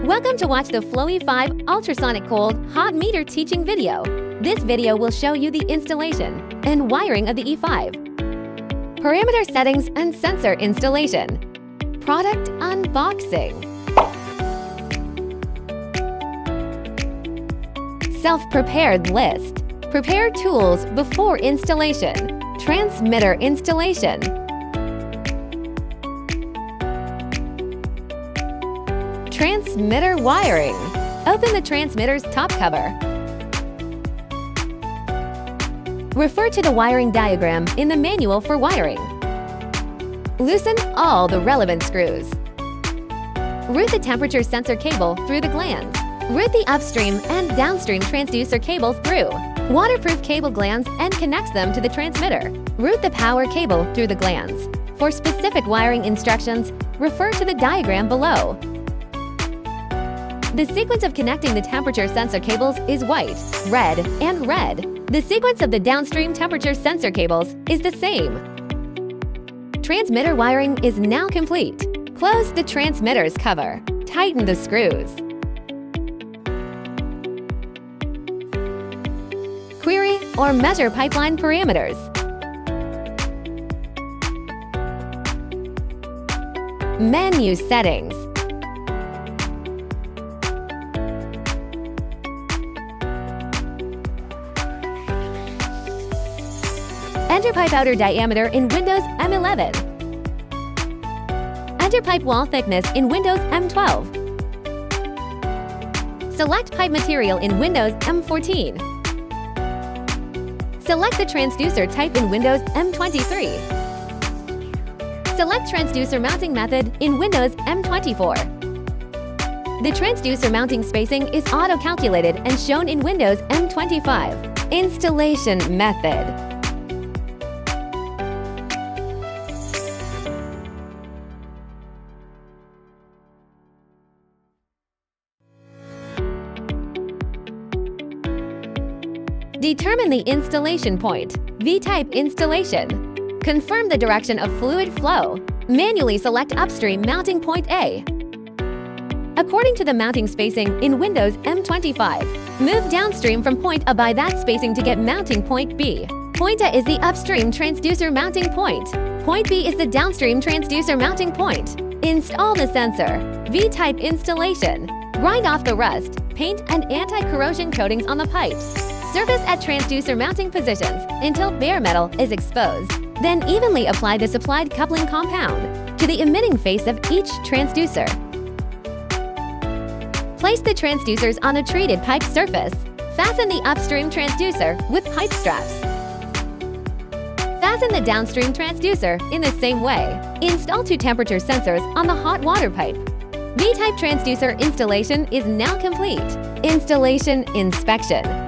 Welcome to watch the Flowy 5 ultrasonic cold hot meter teaching video. This video will show you the installation and wiring of the E5, parameter settings and sensor installation, product unboxing, self-prepared list, prepare tools before installation, transmitter installation, transmitter wiring. Open the transmitter's top cover. Refer to the wiring diagram in the manual for wiring. Loosen all the relevant screws. Route the temperature sensor cable through the glands. Route the upstream and downstream transducer cables through. Waterproof cable glands and connects them to the transmitter. Route the power cable through the glands. For specific wiring instructions, refer to the diagram below. The sequence of connecting the temperature sensor cables is white, red, and red. The sequence of the downstream temperature sensor cables is the same. Transmitter wiring is now complete. Close the transmitter's cover. Tighten the screws. Query or measure pipeline parameters. Menu settings. Enter pipe outer diameter in Windows M11. Enter pipe wall thickness in Windows M12. Select pipe material in Windows M14. Select the transducer type in Windows M23. Select transducer mounting method in Windows M24. The transducer mounting spacing is auto-calculated and shown in Windows M25. Installation method. Determine the installation point. V-type installation. Confirm the direction of fluid flow. Manually select upstream mounting point A. According to the mounting spacing in Windows M25, move downstream from point A by that spacing to get mounting point B. Point A is the upstream transducer mounting point. Point B is the downstream transducer mounting point. Install the sensor. V-type installation. Grind off the rust, paint, and anti-corrosion coatings on the pipes. Surface at transducer mounting positions until bare metal is exposed. Then evenly apply the supplied coupling compound to the emitting face of each transducer. Place the transducers on a treated pipe surface. Fasten the upstream transducer with pipe straps. Fasten the downstream transducer in the same way. Install two temperature sensors on the hot water pipe. V-type transducer installation is now complete. Installation inspection.